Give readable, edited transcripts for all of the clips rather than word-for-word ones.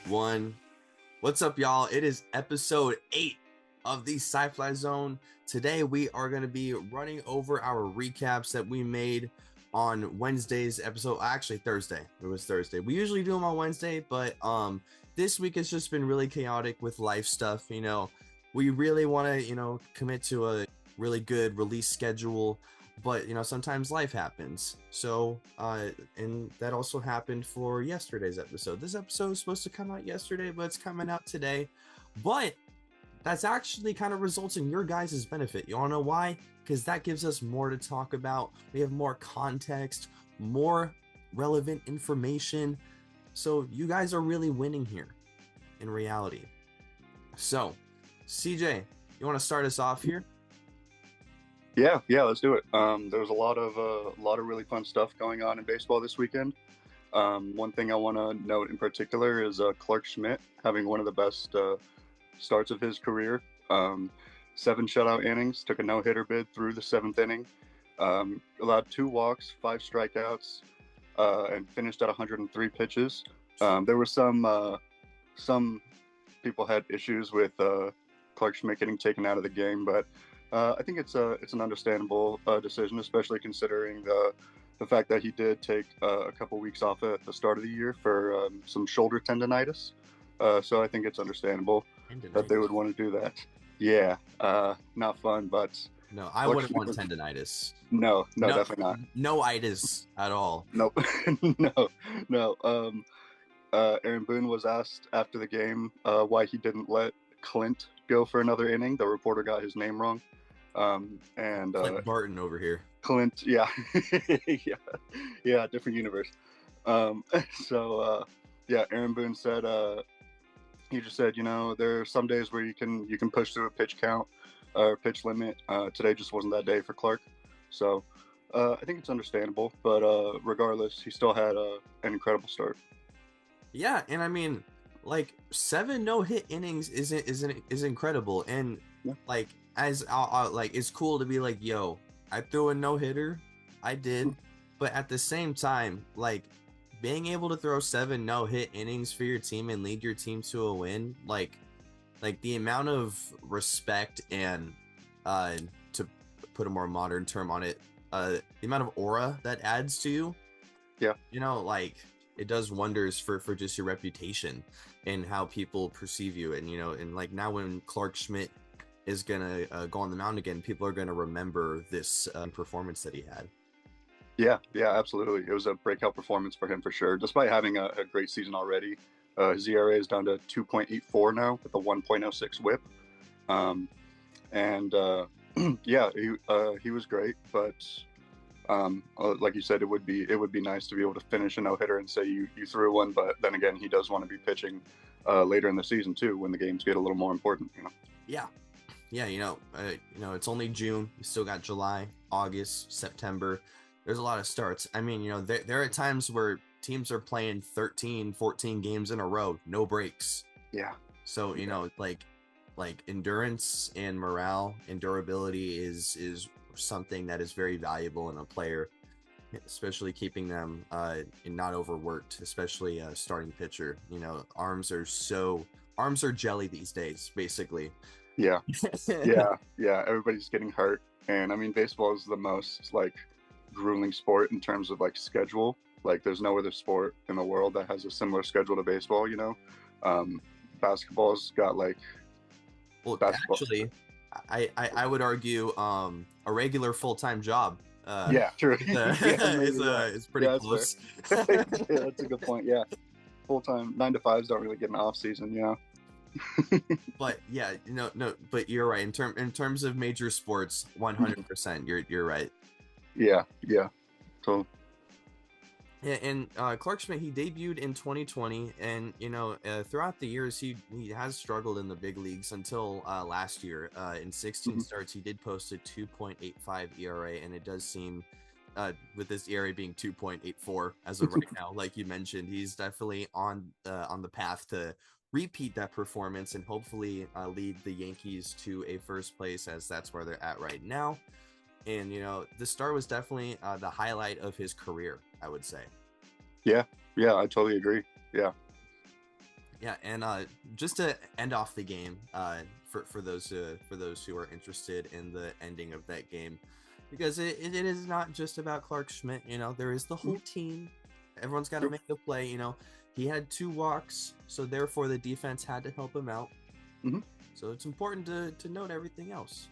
1. What's up, y'all? It is episode 8 of the Sci-Fly Zone. Today, we are going to be running over our recaps that we made on Wednesday's episode. Actually, Thursday. It was Thursday. We usually do them on Wednesday, but this week has just been really chaotic with life stuff. We really want to, commit to a really good release schedule, but sometimes life happens. So and that also happened for yesterday's episode. This episode was supposed to come out yesterday, but it's coming out today. But that's actually kind of results in your guys' benefit. You want to know why? Because that gives us more to talk about. We have more context, more relevant information. So you guys are really winning here in reality. So CJ, you want to start us off here? Yeah, let's do it. There was a lot of really fun stuff going on in baseball this weekend. One thing I want to note in particular is Clarke Schmidt having one of the best starts of his career. 7 shutout innings, took a no-hitter bid through the 7th inning, allowed 2 walks, 5 strikeouts, and finished at 103 pitches. There were some people had issues with Clarke Schmidt getting taken out of the game, but I think it's an understandable decision, especially considering the fact that he did take a couple weeks off at the start of the year for some shoulder tendonitis. So I think it's understandable that they would want to do that. Yeah, not fun, but no, I wouldn't want tendonitis. No, definitely not. No itis at all. Nope. No. Aaron Boone was asked after the game why he didn't let Clint go for another inning. The reporter got his name wrong. And Clint Barton over here. Clint, yeah. Yeah, different universe. Aaron Boone said he just said, there are some days where you can push through a pitch count or pitch limit. Today just wasn't that day for Clarke. So I think it's understandable, but regardless, he still had an incredible start. Yeah, and I mean, 7 no-hit innings is incredible, and as it's cool to be like, yo, I threw a no-hitter, I did, but at the same time, being able to throw 7 no-hit innings for your team and lead your team to a win, the amount of respect and to put a more modern term on it, the amount of aura that adds to you, it does wonders for just your reputation and how people perceive you. And now when Clarke Schmidt is gonna go on the mound again, people are gonna remember this performance that he had. Yeah, absolutely. It was a breakout performance for him for sure. Despite having a great season already, his ERA is down to 2.84 now with a 1.06 WHIP. He was great, but like you said, it would be nice to be able to finish a no-hitter and say you threw one. But then again, he does want to be pitching later in the season too, when the games get a little more important. Yeah, it's only June. You still got July, August, September. There's a lot of starts. I mean, there are times where teams are playing 13, 14 games in a row, no breaks. Yeah. So endurance and morale and durability is something that is very valuable in a player, especially keeping them not overworked, especially a starting pitcher. Arms are jelly these days, basically. Yeah. Everybody's getting hurt, and I mean, baseball is the most grueling sport in terms of schedule. There's no other sport in the world that has a similar schedule to baseball. Basketball's got actually, I would argue a regular full-time job. Yeah, true. It's pretty close. Yeah, that's a good point. Yeah, full-time 9 to 5s don't really get an off season. Yeah. But yeah, but you're right. In terms of major sports, 100%, you're right. Yeah. So. Yeah, and Clarke Schmidt, he debuted in 2020, and throughout the years he has struggled in the big leagues until last year. In 16 starts, he did post a 2.85 ERA, and it does seem, with this ERA being 2.84 as of right now, like you mentioned, he's definitely on the path to repeat that performance and hopefully lead the Yankees to a first place, as that's where they're at right now. And the start was definitely the highlight of his career, I would say. Yeah, I totally agree. Yeah. Yeah, and just to end off the game, for those who are interested in the ending of that game, because it is not just about Clarke Schmidt. You know, there is the whole team. Everyone's got to make the play. You know, he had 2 walks, so therefore the defense had to help him out. Mm-hmm. So it's important to note everything else.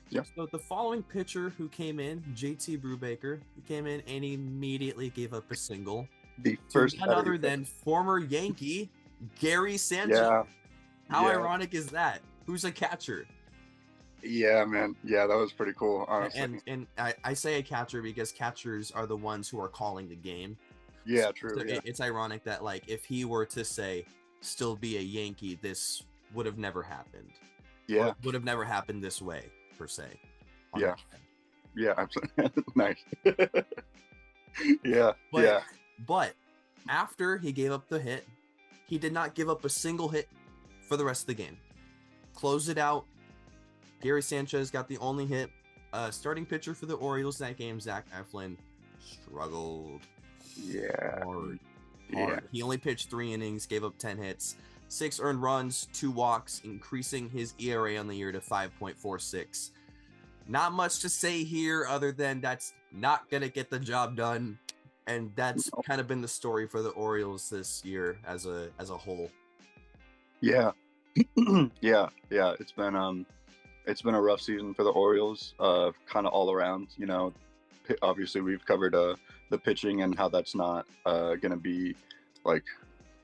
Yeah. So the following pitcher who came in, JT Brubaker, he came in and immediately gave up a single. The first none other than former Yankee Gary Sanchez. Yeah. How ironic is that? Who's a catcher? Yeah, man. Yeah, that was pretty cool, honestly. And I say a catcher because catchers are the ones who are calling the game. Yeah, so, true. So yeah. It's ironic that, like, if he were to say still be a Yankee, this would have never happened. Yeah. Or would have never happened this way, per se. Yeah. Yeah, absolutely. Nice. Yeah. But after he gave up the hit, he did not give up a single hit for the rest of the game. Closed it out. Gary Sanchez got the only hit. Starting pitcher for the Orioles that game, Zach Eflin, struggled. Yeah. Hard. He only pitched 3 innings, gave up 10 hits, 6 earned runs, 2 walks, increasing his ERA on the year to 5.46. Not much to say here other than that's not going to get the job done. And that's kind of been the story for the Orioles this year as a whole. Yeah. yeah. It's been a rough season for the Orioles, kind of all around. You know, obviously we've covered the pitching and how that's not going to be, like,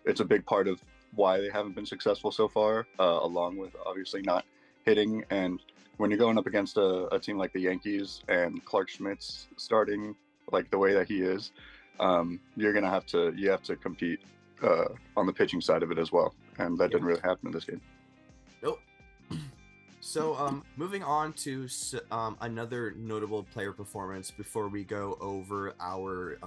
it's a big part of why they haven't been successful so far, along with obviously not hitting. And when you're going up against a team like the Yankees and Clarke Schmidt's starting like the way that he is, you have to compete on the pitching side of it as well. And that didn't really happen in this game. Nope. So moving on to another notable player performance before we go over our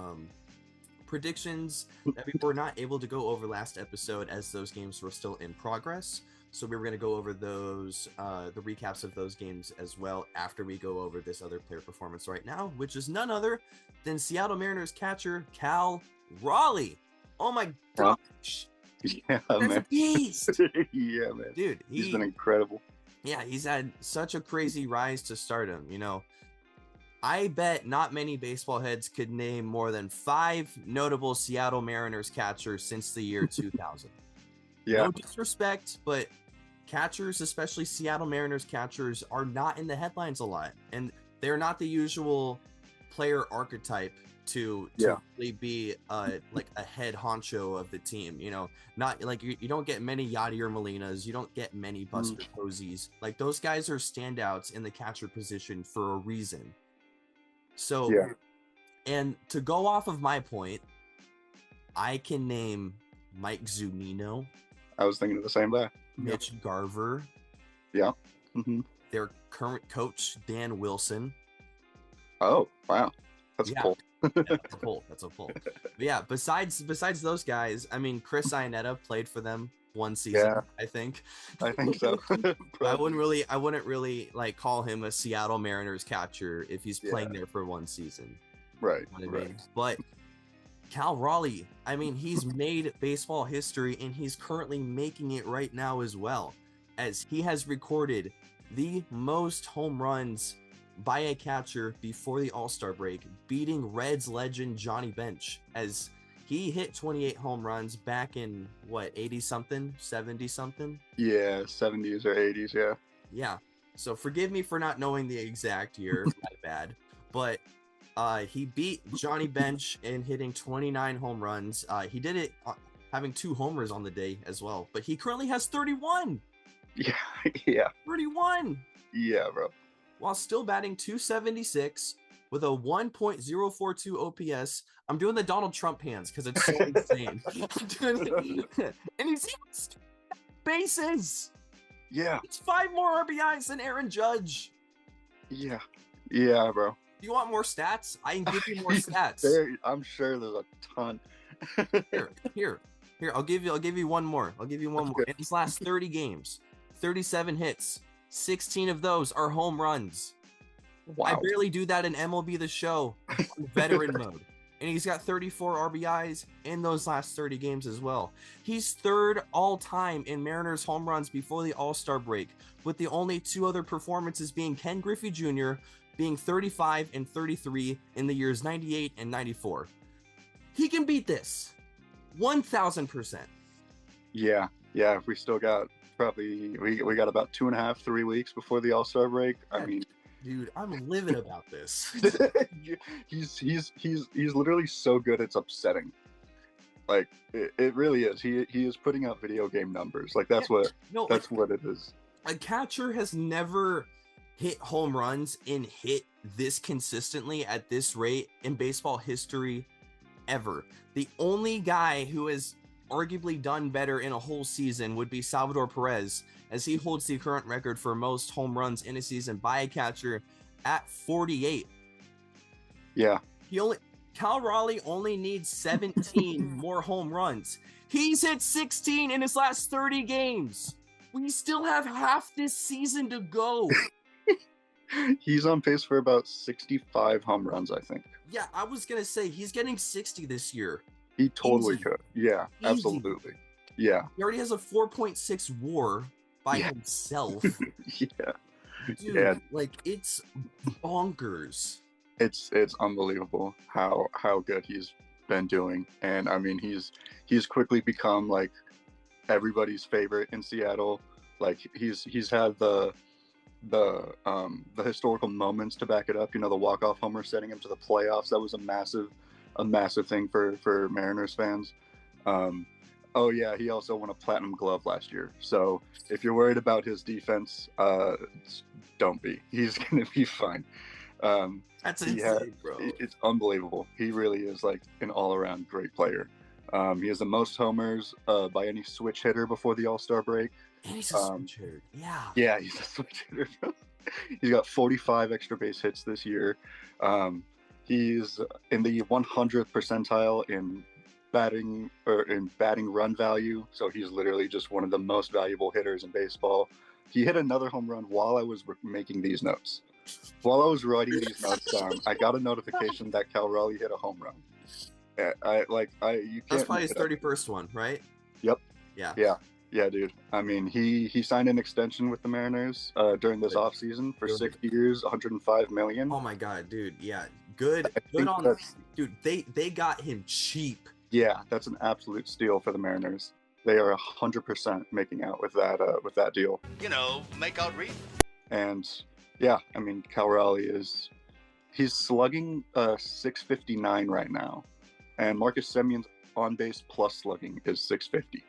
predictions that we were not able to go over last episode as those games were still in progress. So we were going to go over those, the recaps of those games as well after we go over this other player performance right now, which is none other than Seattle Mariners catcher Cal Raleigh. Oh my gosh. Yeah, That's man. a beast. Yeah, man. Dude, he's been incredible. Yeah, he's had such a crazy rise to stardom. You know, I bet not many baseball heads could name more than 5 notable Seattle Mariners catchers since the year 2000. Yeah. No disrespect, but catchers, especially Seattle Mariners catchers, are not in the headlines a lot. And they're not the usual player archetype to really be like a head honcho of the team. You know, not like you don't get many Yadier Molinas, you don't get many Buster Posies. Like, those guys are standouts in the catcher position for a reason. So, and to go off of my point, I can name Mike Zunino. I was thinking of the same guy. Mitch Garver. Yeah. Their current coach, Dan Wilson. Oh, wow. That's cool. That's a pull. But yeah, besides those guys, I mean, Chris Iannetta played for them one season, I think. I think so. I wouldn't really like call him a Seattle Mariners catcher if he's playing there for one season. Right. You know what I mean? But Cal Raleigh, I mean, he's made baseball history, and he's currently making it right now as well, as he has recorded the most home runs by a catcher before the All-Star break, beating Reds legend Johnny Bench, as he hit 28 home runs back in, what, 80-something, 70-something? Yeah, 70s or 80s, yeah. Yeah, so forgive me for not knowing the exact year, my bad, but he beat Johnny Bench in hitting 29 home runs. He did it having 2 homers on the day as well, but he currently has 31. Yeah. 31. Yeah, bro. While still batting .276 with a 1.042 OPS. I'm doing the Donald Trump hands because it's so insane. And he's bases. Yeah. It's 5 more RBIs than Aaron Judge. Yeah. Yeah, bro. Do you want more stats? I can give you more stats. I'm sure there's a ton. Here. I'll give you one more. More. In his last 30 games, 37 hits. 16 of those are home runs. Wow. I barely do that in MLB The Show, veteran mode. and he's got 34 RBIs in those last 30 games as well. He's third all time in Mariners home runs before the All-Star break, with the only two other performances being Ken Griffey Jr. being 35 and 33 in the years 98 and 94. He can beat this 1,000%. Yeah. We still got probably we got about 2.5, 3 weeks before the All-Star break. I mean, dude, I'm livid about this. he's literally so good it's upsetting. Like it really is. He is putting out video game numbers. Like that's what it is. A catcher has never hit home runs and hit this consistently at this rate in baseball history ever. The only guy who has arguably done better in a whole season would be Salvador Perez, as he holds the current record for most home runs in a season by a catcher at 48. Yeah. Cal Raleigh only needs 17 more home runs. He's hit 16 in his last 30 games. We still have half this season to go. He's on pace for about 65 home runs, I think. Yeah, I was going to say he's getting 60 this year. He totally could. Yeah, Easy. absolutely. Yeah. He already has a 4.6 WAR by himself. Yeah. Dude, like it's bonkers. It's unbelievable how good he's been doing. And I mean he's quickly become like everybody's favorite in Seattle. Like he's had the historical moments to back it up. You know, the walk-off homer setting him to the playoffs. That was a massive thing for Mariners fans. Oh yeah, he also won a platinum glove last year. So if you're worried about his defense, don't be. He's gonna be fine. That's insane, bro. It's unbelievable. He really is like an all-around great player. He has the most homers by any switch hitter before the All-Star break. And he's a switch hitter. Yeah. Yeah, he's a switch hitter. He's got 45 extra base hits this year. He's in the 100th percentile in batting run value. So he's literally just one of the most valuable hitters in baseball. He hit another home run while I was making these notes. While I was writing these notes down, I got a notification that Cal Raleigh hit a home run. You can't. That's probably his 31st one, right? Yep. Yeah, dude. I mean, he signed an extension with the Mariners during this offseason for 6 years, $105 million. Oh my god, dude. Yeah, good on dude. They got him cheap. Yeah, that's an absolute steal for the Mariners. They are 100% making out with that deal. You know, make out read. And yeah, I mean, Cal Raleigh he's slugging 659 right now, and Marcus Semion's on base plus slugging is 650.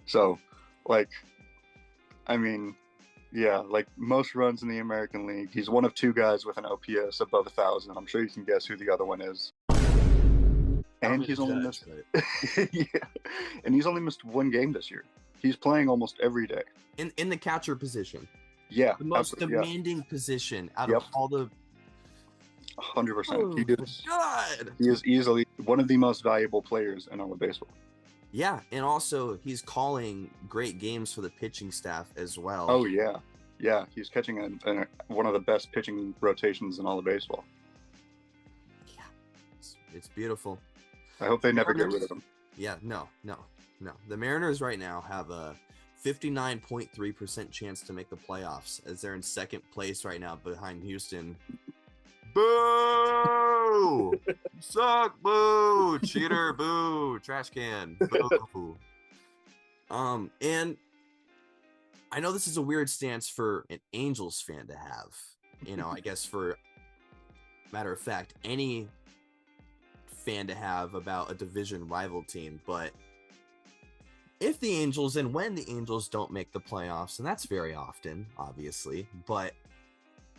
So, like, I mean, yeah, like most runs in the American League, he's one of two guys with an OPS above 1,000. I'm sure you can guess who the other one is. And he's only missed and he's only missed one game this year. He's playing almost every day. In the catcher position. Yeah. The most demanding position out of all the 100%. God. He is easily one of the most valuable players in all of baseball. Yeah, and also he's calling great games for the pitching staff as well. Oh yeah, yeah. He's catching one of the best pitching rotations in all of baseball. Yeah, it's beautiful. I hope they never get rid of him. Yeah, no. The Mariners right now have a 59.3% chance to make the playoffs, as they're in second place right now behind Houston. Boo! Suck! Boo! Cheater! Boo! Trash can! Boo! And I know this is a weird stance for an Angels fan to have. You know, I guess for matter of fact, any fan to have about a division rival team, but if the Angels and when the Angels don't make the playoffs, and that's very often, obviously, but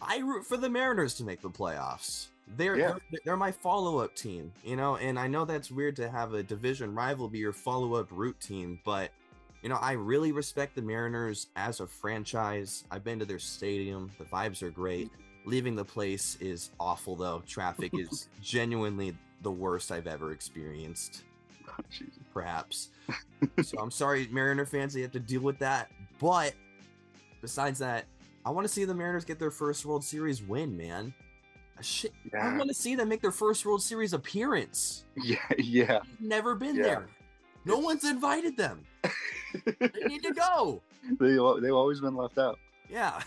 I root for the Mariners to make the playoffs. They're my follow-up team, you know, and I know that's weird to have a division rival be your follow-up root team, but you know, I really respect the Mariners as a franchise. I've been to their stadium. The vibes are great. Leaving the place is awful, though. Traffic is genuinely the worst I've ever experienced, perhaps. So I'm sorry, Mariner fans, that you have to deal with that. But besides that, I want to see the Mariners get their first World Series win, man. Shit, I Yeah. want to see them make their first World Series appearance. Yeah. They've never been Yeah. there. No one's invited them. They need to go. They've always been left out. Yeah.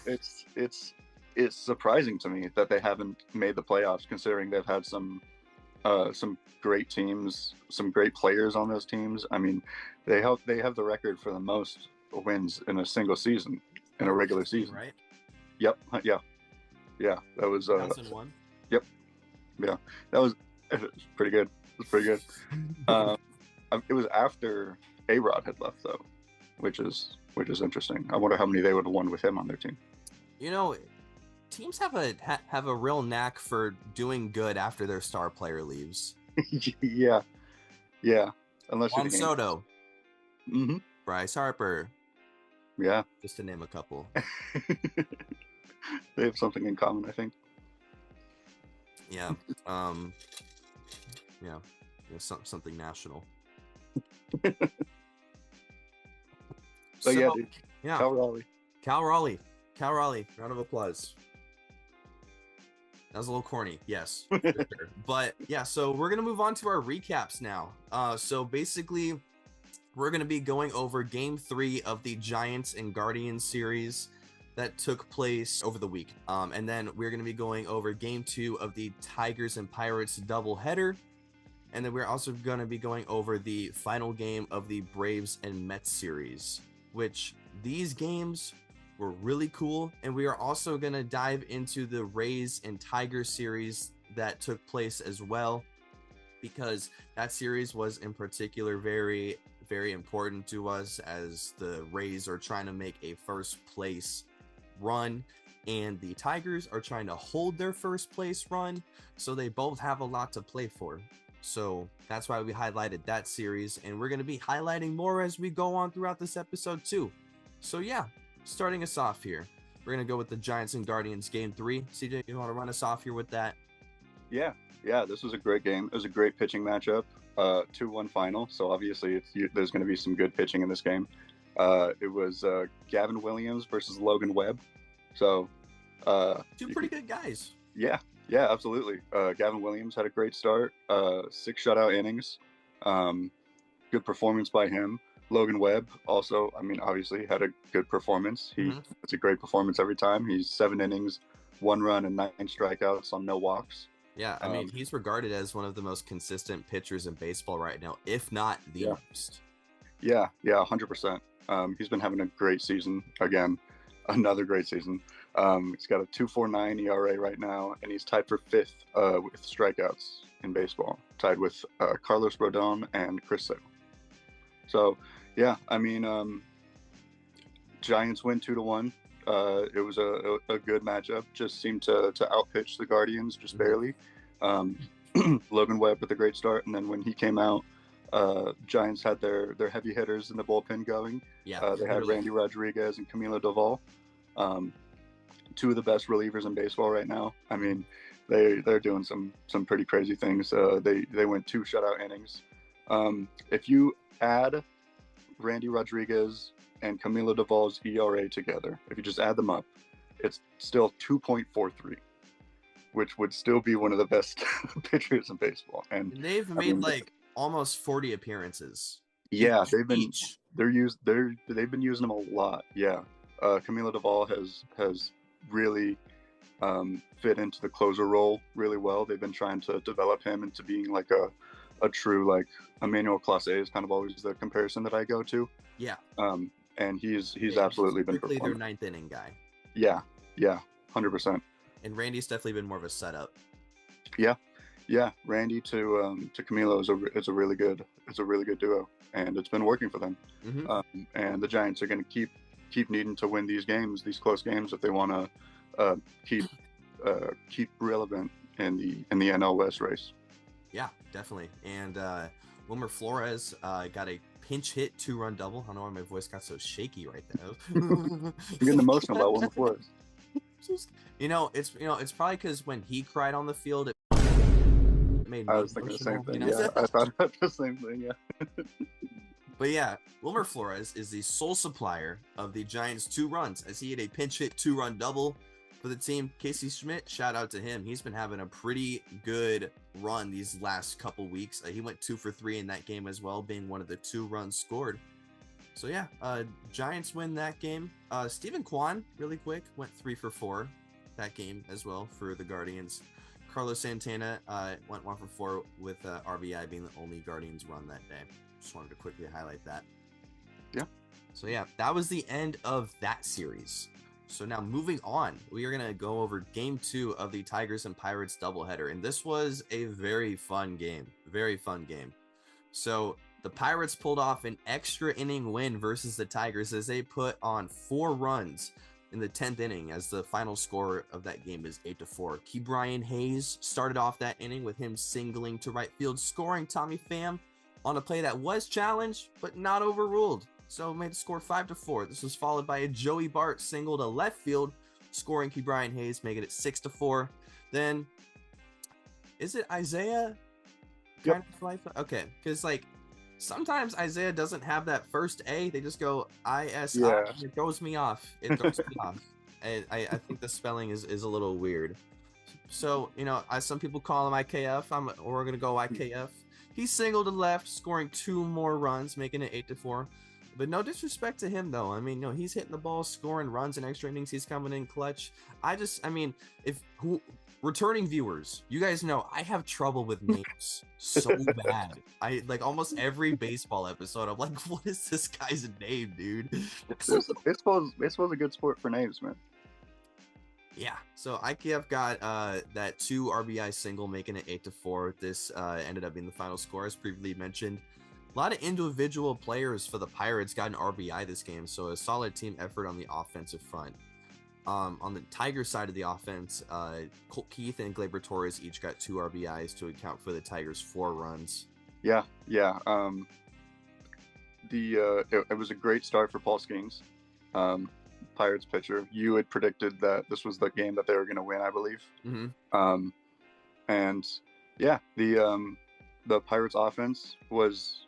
It's surprising to me that they haven't made the playoffs, considering they've had some great teams, some great players on those teams. I mean, they have the record for the most wins in a single season, in a regular season. Right? Yep. Yeah. That was 2001. Yep. Yeah, it was pretty good. It was pretty good. It was after A-Rod had left, though, which is interesting. I wonder how many they would have won with him on their team. You know, teams have a real knack for doing good after their star player leaves. Yeah. Unless Juan Soto, Mm-hmm. Bryce Harper. Yeah. Just to name a couple. They have something in common, I think. Yeah. Something national. But So, yeah, dude, yeah. Cal Raleigh. Round of applause. That was a little corny, yes. For sure. But yeah, so we're gonna move on to our recaps now. So basically, we're gonna be going over Game 3 of the Giants and Guardians series that took place over the week. And then we're gonna be going over Game 2 of the Tigers and Pirates doubleheader. And then we're also gonna be going over the final game of the Braves and Mets series, which these games were really cool. And we are also going to dive into the Rays and Tigers series that took place as well, because that series was in particular very, very important to us, as the Rays are trying to make a first place run and the Tigers are trying to hold their first place run. So they both have a lot to play for. So that's why we highlighted that series, and we're going to be highlighting more as we go on throughout this episode too. So yeah, starting us off here, we're going to go with the Giants and Guardians Game 3. CJ, you want to run us off here with that? Yeah, this was a great game. It was a great pitching matchup, 2-1 final. So obviously there's going to be some good pitching in this game. It was Gavin Williams versus Logan Webb. So two pretty good guys. Yeah, absolutely. Gavin Williams had a great start, 6 shutout innings. Good performance by him. Logan Webb also, I mean, obviously had a good performance. It's a great performance every time. He's 7 innings, 1 run, and 9 strikeouts on no walks. Yeah, I mean, he's regarded as one of the most consistent pitchers in baseball right now, if not the most. Yeah, 100%. He's been having a great season again. Another great season. He's got a 2.49 ERA right now, and he's tied for 5th with strikeouts in baseball, tied with Carlos Rodon and Chris Sale. So, yeah, I mean, Giants win 2-1. It was a good matchup. Just seemed to outpitch the Guardians just barely. Logan Webb with a great start, and then when he came out, Giants had their heavy hitters in the bullpen going. Yeah, they had Randy Rodriguez and Camilo Doval. 2 of the best relievers in baseball right now. I mean, they're doing some pretty crazy things. They went 2 shutout innings. If you add Randy Rodriguez and Camilo Doval's ERA together, if you just add them up, it's still 2.43, which would still be one of the best pitchers in baseball. And they've made almost 40 appearances. Yeah, they've been using them a lot. Yeah. Camilo Doval has really fit into the closer role really well. They've been trying to develop him into being like a true, like, Emmanuel Clase is kind of always the comparison that I go to. Yeah. And he's absolutely been performing. Their 9th inning guy. Yeah, 100%. And Randy's definitely been more of a setup. Yeah. Randy to Camilo is a really good duo, and it's been working for them. And the Giants are going to keep needing to win these close games, if they want to keep relevant in the NL West race. Yeah, definitely. And Wilmer Flores got a pinch hit 2-run double. I don't know why my voice got so shaky right there. I'm getting emotional about Wilmer Flores. It's probably because when he cried on the field, it made me I was thinking the same thing. Yeah, I thought the same thing. Yeah. But yeah, Wilmer Flores is the sole supplier of the Giants' 2 runs, as he had a pinch hit 2-run double for the team. Casey Schmidt, shout out to him. He's been having a pretty good run these last couple weeks. He went 2 for 3 in that game as well, being one of the 2 runs scored. So yeah, Giants win that game. Stephen Kwan, really quick, went 3 for 4 that game as well for the Guardians. Carlos Santana went 1 for 4 with RBI being the only Guardians run that day. Just wanted to quickly highlight that. Yeah. So yeah, that was the end of that series. So now moving on, we are going to go over game 2 of the Tigers and Pirates doubleheader. And this was a very fun game. Very fun game. So the Pirates pulled off an extra inning win versus the Tigers as they put on 4 runs in the 10th inning, as the final score of that game is 8-4. Ke'Bryan Hayes started off that inning with him singling to right field, scoring Tommy Pham on a play that was challenged but not overruled. So made the score 5-4. This was followed by a Joey Bart single to left field, scoring Ke'Bryan Hayes, making it 6-4. Then, is it Isaiah? Yep. Okay, because like sometimes Isaiah doesn't have that first A. They just go ISI. Yeah. It throws me off. It throws me off. And I think the spelling is a little weird. So, you know, some people call him IKF. We're going to go IKF. He singled to left, scoring 2 more runs, making it 8-4. But no disrespect to him, though. I mean, you know, he's hitting the ball, scoring runs in extra innings. He's coming in clutch. Returning viewers, you guys know I have trouble with names so bad. I like almost every baseball episode. I'm like, what is this guy's name, dude? Baseball's a good sport for names, man. Yeah. So IKF got that 2 RBI single, making it 8-4. This ended up being the final score, as previously mentioned. A lot of individual players for the Pirates got an RBI this game, so a solid team effort on the offensive front. On the Tiger side of the offense, Colt Keith and Gleyber Torres each got 2 RBIs to account for the Tigers' 4 runs. Yeah. It was a great start for Paul Skeens, Pirates pitcher. You had predicted that this was the game that they were going to win, I believe. Mm-hmm. And yeah, the Pirates offense was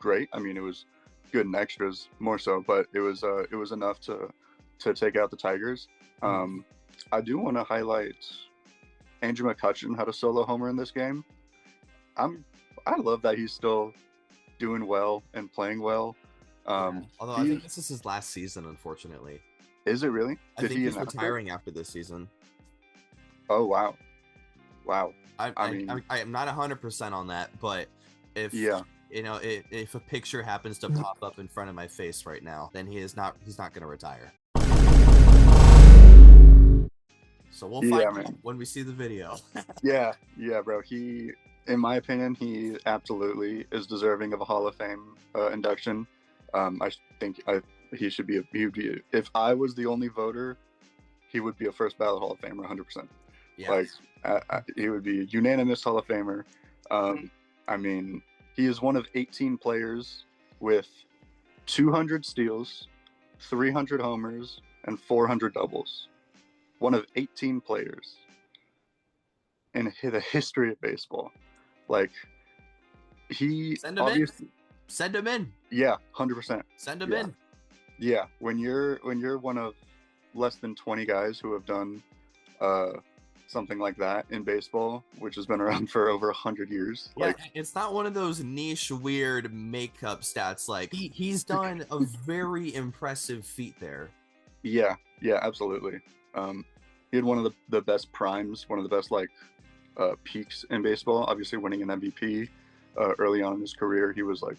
great. I mean, it was good in extras more so, but it was enough to take out the Tigers. I do want to highlight Andrew McCutchen had a solo homer in this game. I love that he's still doing well and playing well. Although I think this is his last season, unfortunately. Is it really? I think he's retiring after this season. Oh wow. I mean, I am not 100% on that, but if if a picture happens to pop up in front of my face right now, then he's not going to retire. So we'll find out when we see the video. yeah, bro. He, in my opinion, he absolutely is deserving of a Hall of Fame induction. I think he should be. If I was the only voter, he would be a first ballot Hall of Famer, 100%. Yeah. Like he would be a unanimous Hall of Famer. I mean, he is one of 18 players with 200 steals, 300 homers, and 400 doubles. One of 18 players in the history of baseball. Like, he obviously send him in. Yeah, 100%. Send him in. Yeah, when you're one of less than 20 guys who have done something like that in baseball, which has been around for over 100 years. Yeah, like, it's not one of those niche, weird makeup stats. Like, he's done a very impressive feat there. Yeah, absolutely. He had one of the best primes, one of the best peaks in baseball. Obviously, winning an MVP early on in his career. He was like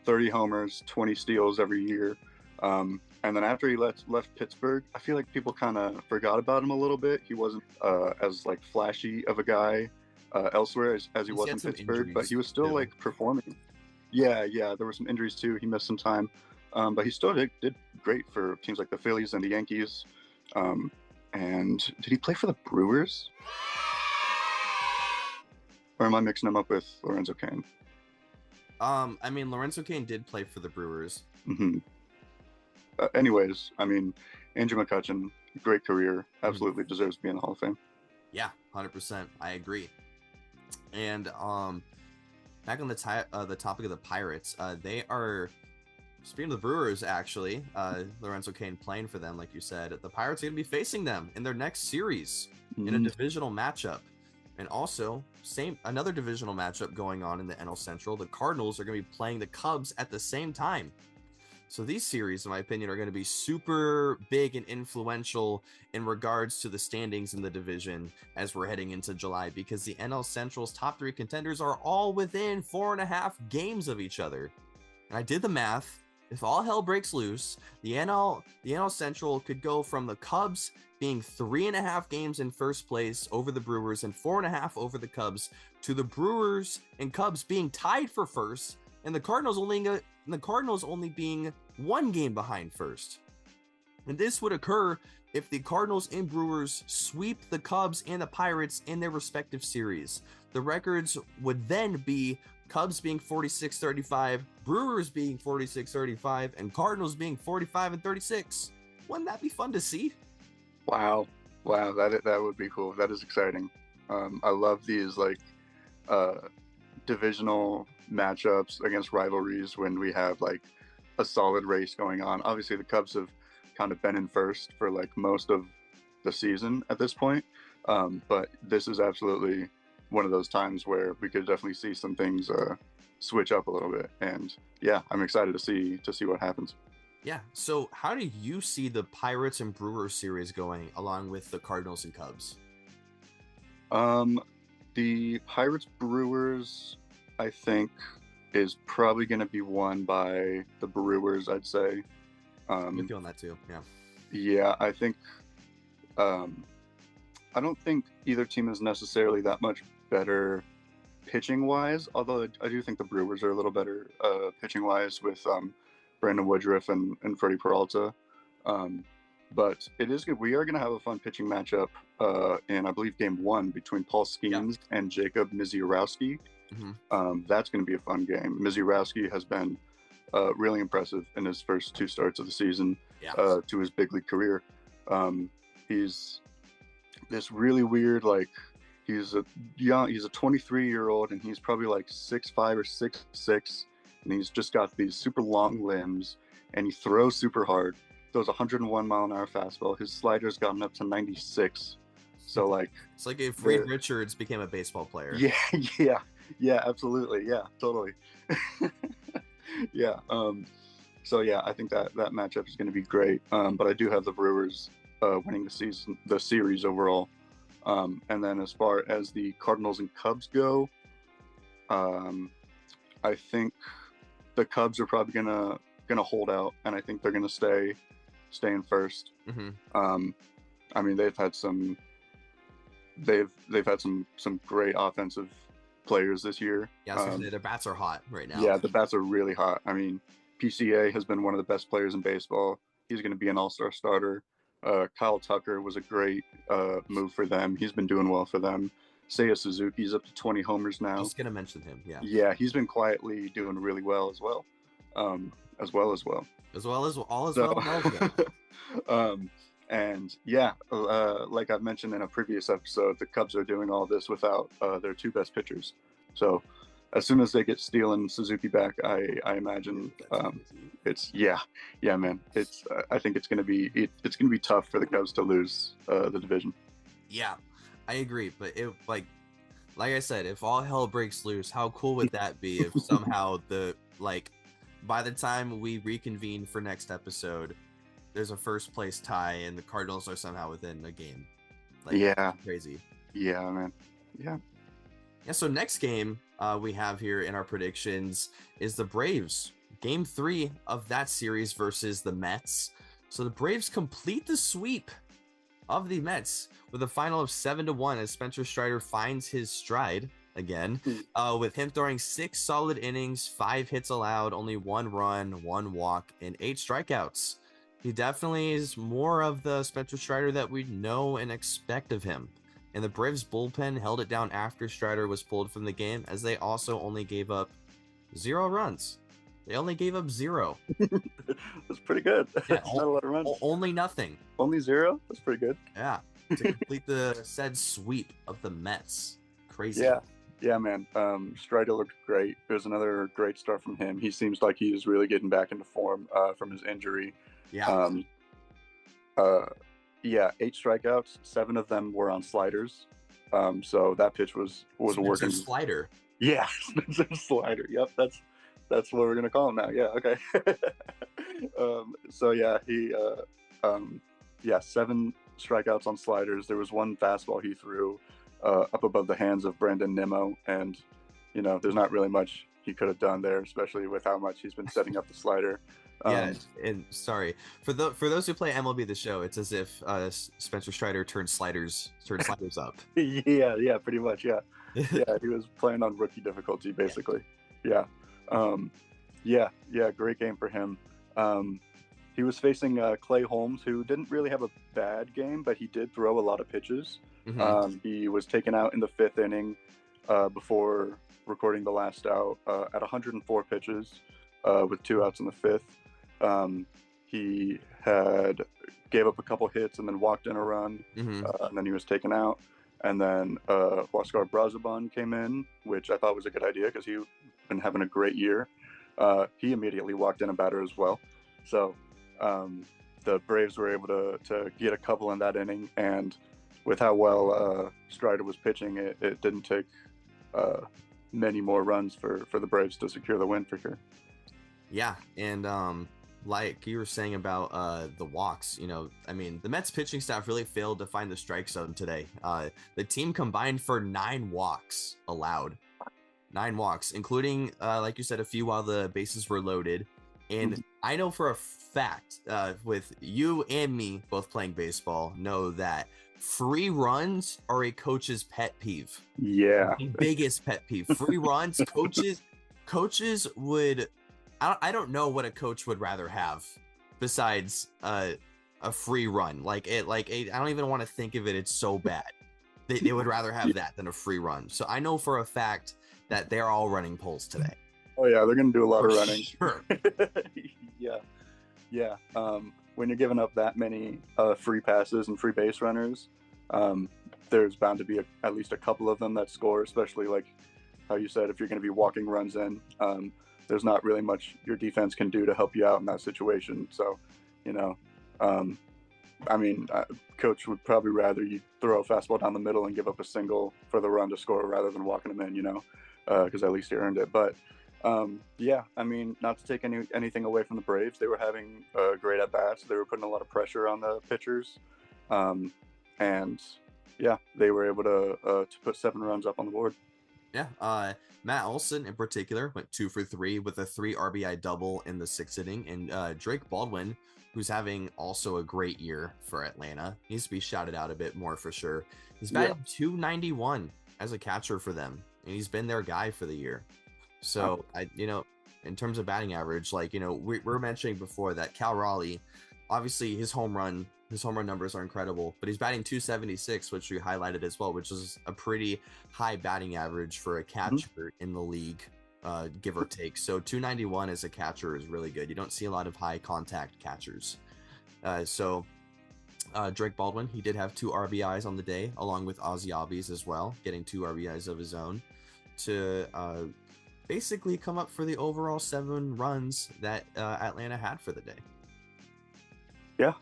30 homers, 20 steals every year. And then after he left Pittsburgh, I feel like people kind of forgot about him a little bit. He wasn't as like flashy of a guy elsewhere as he was in Pittsburgh, but he was still performing. Yeah, there were some injuries too. He missed some time, but he still did great for teams like the Phillies and the Yankees. And did he play for the Brewers? Or am I mixing him up with Lorenzo Cain? I mean, Lorenzo Cain did play for the Brewers. Mm-hmm. Anyways, I mean, Andrew McCutchen, great career, absolutely deserves to be in the Hall of Fame. Yeah, 100%. I agree. And back on the topic of the Pirates, they are speaking of the Brewers, actually, Lorenzo Cain playing for them, like you said, the Pirates are going to be facing them in their next series in a divisional matchup. And also, another divisional matchup going on in the NL Central. The Cardinals are going to be playing the Cubs at the same time. So these series, in my opinion, are going to be super big and influential in regards to the standings in the division as we're heading into July, because the NL Central's top 3 contenders are all within 4.5 games of each other. And I did the math. If all hell breaks loose, the NL Central could go from the Cubs being 3.5 games in first place over the Brewers and 4.5 over the Cubs, to the Brewers and Cubs being tied for first, and the Cardinals only being 1 game behind first. And this would occur if the Cardinals and Brewers sweep the Cubs and the Pirates in their respective series. The records would then be Cubs being 46-35, Brewers being 46-35, and Cardinals being 45-36. Wouldn't that be fun to see? Wow, that would be cool. That is exciting. I love these divisional matchups against rivalries when we have like a solid race going on. Obviously, the Cubs have kind of been in first for like most of the season at this point, but this is absolutely one of those times where we could definitely see some things switch up a little bit. And yeah, I'm excited to see what happens. Yeah. So how do you see the Pirates and Brewers series going along with the Cardinals and Cubs? The Pirates Brewers, I think, is probably going to be won by the Brewers, I'd say. I'm feeling that too. Yeah. Yeah, I think. I don't think either team is necessarily that much better pitching wise, although I do think the Brewers are a little better pitching wise with Brandon Woodruff and Freddie Peralta. But it is good. We are going to have a fun pitching matchup in, I believe, game 1 between Paul Skeens and Jacob Misiorowski. That's going to be a fun game. Misiorowski has been really impressive in his first 2 starts of the season to his big league career. He's this really weird, like, he's a 23-year-old, and he's probably like 6'5" or 6'6", and he's just got these super long limbs, and he throws super hard. Throws 101 mile an hour fastball. His slider's gotten up to 96. So like, it's like if Reed Richards became a baseball player. Yeah, absolutely. Yeah, totally. Yeah. So yeah, I think that matchup is going to be great. But I do have the Brewers winning the series overall. And then as far as the Cardinals and Cubs go, I think the Cubs are probably gonna hold out, and I think they're gonna stay in first. I mean, they've had some great offensive players this year. Yeah, their bats are hot right now. Yeah, the bats are really hot. I mean, PCA has been one of the best players in baseball. He's going to be an all-star starter. Kyle Tucker was a great move for them. He's been doing well for them. Seiya Suzuki's up to 20 homers now. I was going to mention him. Yeah, he's been quietly doing really well as well. And yeah, like I mentioned in a previous episode, the Cubs are doing all this without their 2 best pitchers. So as soon as they get Steele and Suzuki back, I imagine it's man. I think it's gonna be tough for the Cubs to lose the division. Yeah, I agree. But it like I said, if all hell breaks loose, how cool would that be if somehow by the time we reconvene for next episode, there's a first place tie and the Cardinals are somehow within a game. Crazy. Yeah, man. Yeah. So next game we have here in our predictions is the Braves. Game 3 of that series versus the Mets. So the Braves complete the sweep of the Mets with a final of 7-1 as Spencer Strider finds his stride again, with him throwing 6 solid innings, 5 hits allowed, only 1 run, 1 walk, and 8 strikeouts. He definitely is more of the Spencer Strider that we know and expect of him. And the Braves bullpen held it down after Strider was pulled from the game, as they also only gave up 0 runs. They only gave up 0. That's pretty good. Yeah, not a lot of runs. Only nothing. Only 0? That's pretty good. Yeah. To complete the said sweep of the Mets. Crazy. Yeah, man. Strider looked great. It was another great start from him. He seems like he's really getting back into form from his injury. Yeah. Um, uh, yeah, 8 strikeouts. 7 of them were on sliders. So that pitch was Spencer working. Slider. Yeah, Spencer Slider. Yep, that's what we're gonna call him now. Yeah, okay. So yeah, yeah, 7 strikeouts on sliders. There was one fastball he threw up above the hands of Brandon Nimmo, and there's not really much he could have done there, especially with how much he's been setting up the slider. Yeah, and sorry for those who play MLB The Show, it's as if Spencer Strider turned sliders up. Yeah, pretty much. Yeah, he was playing on rookie difficulty basically. Yeah, yeah, great game for him. He was facing Clay Holmes, who didn't really have a bad game, but he did throw a lot of pitches. He was taken out in the 5th inning before recording the last out at 104 pitches with 2 outs in the 5th. He gave up a couple hits and then walked in a run, and then he was taken out. And then Huascar Brazaban came in, which I thought was a good idea because he's been having a great year. He immediately walked in a batter as well. So the Braves were able to get a couple in that inning, and with how well Strider was pitching, it didn't take many more runs for the Braves to secure the win for sure. Yeah, and like you were saying about the walks, I mean, the Mets pitching staff really failed to find the strike zone today. The team combined for 9 walks allowed. 9 walks, including, like you said, a few while the bases were loaded. And I know for a fact, with you and me both playing baseball, know that free runs are a coach's pet peeve. Yeah. The biggest pet peeve. Free runs, coaches would, I don't know what a coach would rather have besides a free run. I don't even want to think of it. It's so bad. They would rather have that than a free run. So I know for a fact that they're all running polls today. Oh yeah, they're gonna do a lot of running. Sure. Yeah. When you're giving up that many free passes and free base runners, there's bound to be at least a couple of them that score. Especially like how you said, if you're going to be walking runs in, there's not really much your defense can do to help you out in that situation. So, I mean, coach would probably rather you throw a fastball down the middle and give up a single for the run to score rather than walking them in, because at least you earned it. But yeah, I mean, not to take anything away from the Braves, they were having great at bats. They were putting a lot of pressure on the pitchers, and yeah, they were able to put 7 runs up on the board. Yeah, Matt Olson in particular went 2 for 3 with a 3 RBI double in the 6th inning, and Drake Baldwin, who's having also a great year for Atlanta, needs to be shouted out a bit more for sure. He's batted .291 as a catcher for them, and he's been their guy for the year. So in terms of batting average, we're mentioning before that Cal Raleigh, obviously his home run numbers are incredible, but he's batting .276, which we highlighted as well, which is a pretty high batting average for a catcher in the league, give or take. So .291 as a catcher is really good. You don't see a lot of high contact catchers. So Drake Baldwin, he did have 2 RBIs on the day, along with Ozzy Albies as well, getting 2 RBIs of his own to basically come up for the overall 7 runs that Atlanta had for the day. Yeah.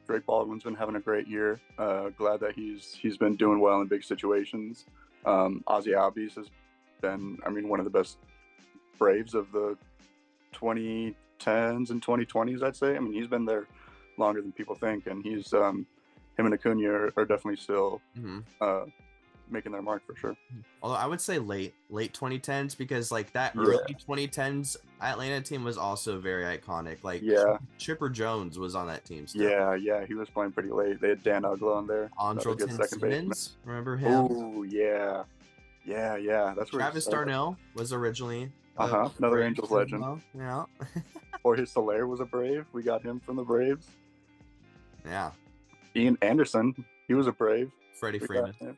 Drake Baldwin's been having a great year. Glad that he's been doing well in big situations. Ozzy Albies has been, I mean, one of the best Braves of the 2010s and 2020s, I'd say. I mean, he's been there longer than people think, and he's him and Acuna are definitely still making their mark for sure. Although I would say late 2010s, because that early 2010s Atlanta team was also very iconic. Chipper Jones was on that team still. Yeah, he was playing pretty late. They had Dan Uglo on there. Andrelton Simmons, remember him? Oh yeah. That's where Travis Darnell was originally another Angels legend. Yeah. Jorge Soler was a Brave. We got him from the Braves. Yeah. Ian Anderson, he was a Brave. Freddie Freeman.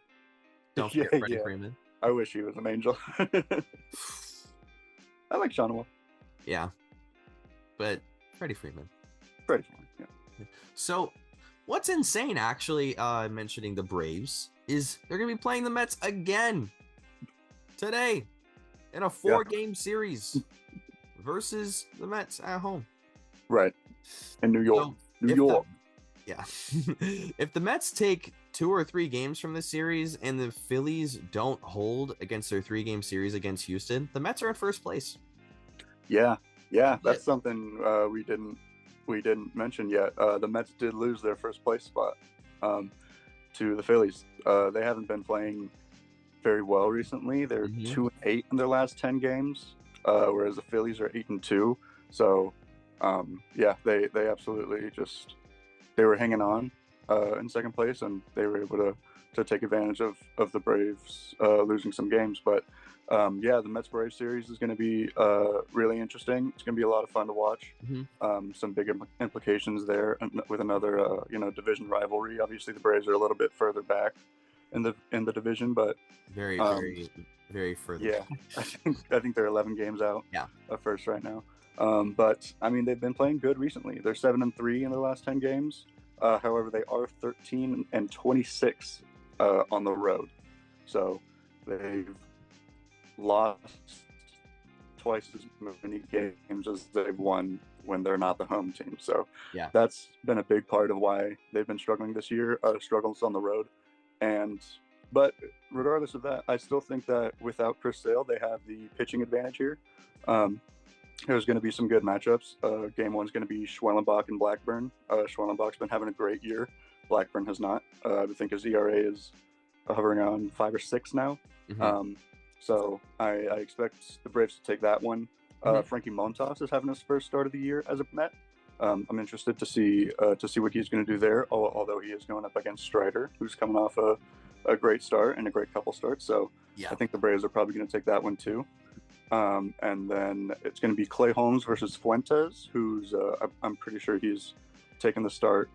Don't forget Freddie Freeman. I wish he was an Angel. I like Shanawa. Yeah. But Freddie Freeman. Yeah. So what's insane, actually, mentioning the Braves, is they're going to be playing the Mets again today in a 4-game series versus the Mets at home. Right. In New York. So New York. If the Mets take 2 or 3 games from this series and the Phillies don't hold against their 3-game series against Houston, the Mets are in first place. Yeah, that's something we didn't mention yet. The Mets did lose their first place spot to the Phillies. They haven't been playing very well recently. They're 2-8 in their last 10 games, whereas the Phillies are 8-2. So they absolutely they were hanging on in second place, and they were able to take advantage of the Braves losing some games. But the Mets-Braves series is going to be really interesting. It's going to be a lot of fun to watch. Some big implications there with another division rivalry. Obviously, the Braves are a little bit further back in the division, but very further. Yeah, I think they're 11 games out. Of first right now. But I mean, they've been playing good recently. They're 7-3 in their last 10 games. However, they are 13-26 on the road. So they've lost twice as many games as they've won when they're not the home team. So that's been a big part of why they've been struggling this year, struggles on the road. But regardless of that, I still think that without Chris Sale, they have the pitching advantage here. There's going to be some good matchups. Game 1 is going to be Schwellenbach and Blackburn. Schwellenbach's been having a great year. Blackburn has not. I think his ERA is hovering on 5 or 6 now. So I expect the Braves to take that one. Frankie Montas is having his first start of the year as a Met. I'm interested to see what he's going to do there, although he is going up against Strider, who's coming off a great start and a great couple starts. So I think the Braves are probably going to take that one too. And then it's going to be Clay Holmes versus Fuentes, who's I'm pretty sure he's taking the start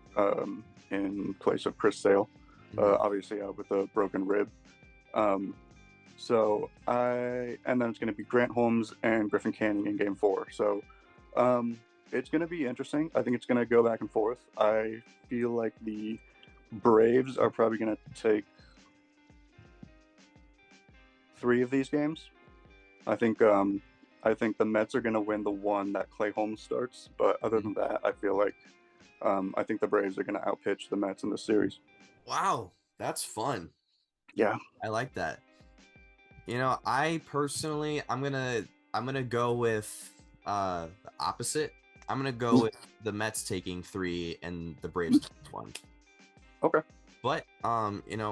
in place of Chris Sale, obviously with a broken rib. And then it's going to be Grant Holmes and Griffin Canning in Game 4. So it's going to be interesting. I think it's going to go back and forth. I feel like the Braves are probably going to take 3 of these games. I think the Mets are going to win the one that Clay Holmes starts. But other than that, I feel like I think the Braves are going to outpitch the Mets in this series. Wow, that's fun. Yeah, I like that. I personally, I'm gonna go with the opposite. I'm gonna go with the Mets taking 3 and the Braves taking 1. Okay. But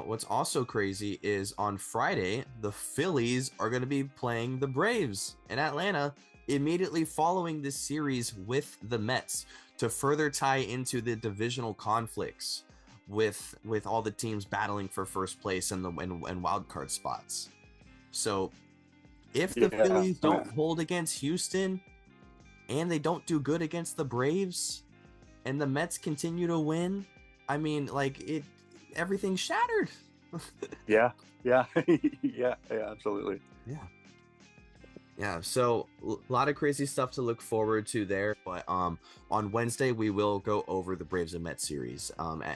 what's also crazy is on Friday the Phillies are gonna be playing the Braves in Atlanta immediately following this series with the Mets to further tie into the divisional conflicts with all the teams battling for first place and wild card spots. So if the Phillies don't hold against Houston and they don't do good against the Braves and the Mets continue to win, I mean, everything's shattered. Yeah, absolutely. Yeah, so a lot of crazy stuff to look forward to there. But on Wednesday, we will go over the Braves and Mets series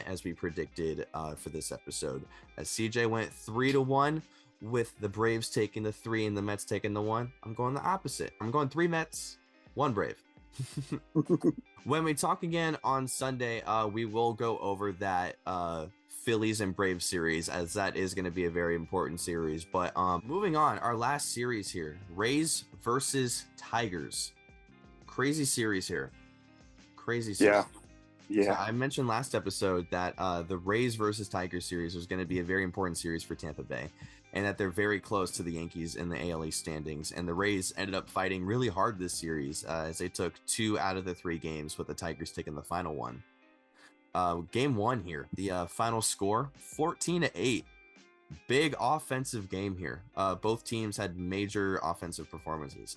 as we predicted for this episode. As CJ went 3-1 with the Braves taking the 3 and the Mets taking the 1. I'm going the opposite. I'm going 3 Mets, 1 Brave. When we talk again on Sunday, we will go over that Phillies and Braves series, as that is going to be a very important series. But moving on, our last series here, Rays versus Tigers. Crazy series here. Crazy series. Yeah. So I mentioned last episode that the Rays versus Tigers series was going to be a very important series for Tampa Bay, and that they're very close to the Yankees in the AL East standings. And the Rays ended up fighting really hard this series as they took 2 out of the 3 games, with the Tigers taking the final one. Game 1 here, the final score 14-8. Big offensive game here. Both teams had major offensive performances.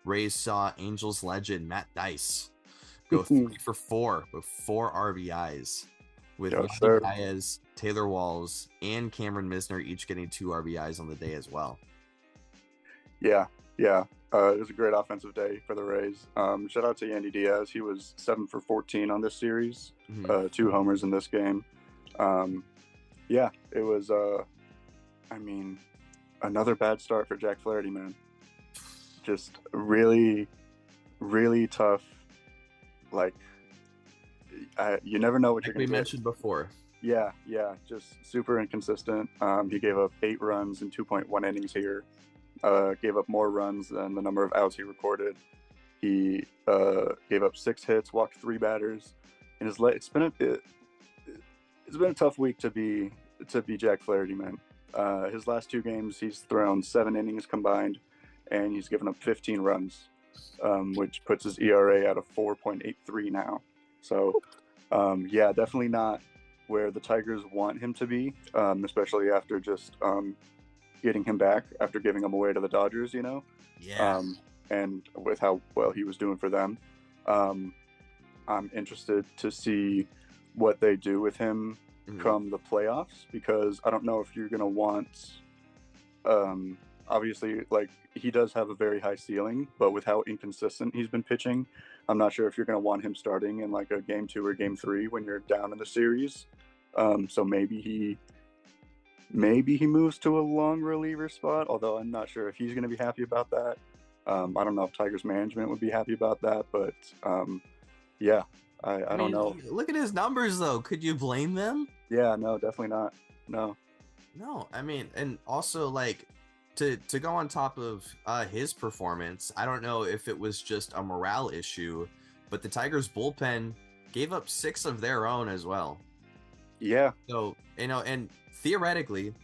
Rays saw Angels legend Matt Dice go 3 for 4 with 4 RBIs, with Yandy Diaz, Taylor Walls, and Cameron Misner each getting 2 RBIs on the day as well. Yeah. It was a great offensive day for the Rays. Shout out to Yandy Diaz. He was 7 for 14 on this series, 2 homers in this game. It was, Another bad start for Jack Flaherty, man. Just really, really tough. Like, you never know what you're Like we going to get. mentioned before. Yeah, just super inconsistent. He gave up 8 runs in 2.1 innings here. Gave up more runs than the number of outs he recorded. He gave up 6 hits, walked 3 batters. And it's been a tough week to be Jack Flaherty, man. His last 2 games, he's thrown 7 innings combined, and he's given up 15 runs, which puts his ERA at a 4.83 now. So, yeah, definitely not where the Tigers want him to be, especially after just getting him back after giving him away to the Dodgers, you know? Yeah. And with how well he was doing for them. I'm interested to see what they do with him come the playoffs, because I don't know if you're going to want, obviously, like, he does have a very high ceiling, but with how inconsistent he's been pitching, I'm not sure if you're going to want him starting in like a game 2 or game 3 when you're down in the series. So maybe he moves to a long reliever spot, although I'm not sure if he's going to be happy about that. I don't know if Tigers management would be happy about that, but yeah, I don't know. Look at his numbers, though. Could you blame them? Yeah, no, definitely not. No, I mean, and also, like, to go on top of his performance, I don't know if it was just a morale issue, but the Tigers bullpen gave up 6 of their own as well. Yeah. So, and theoretically,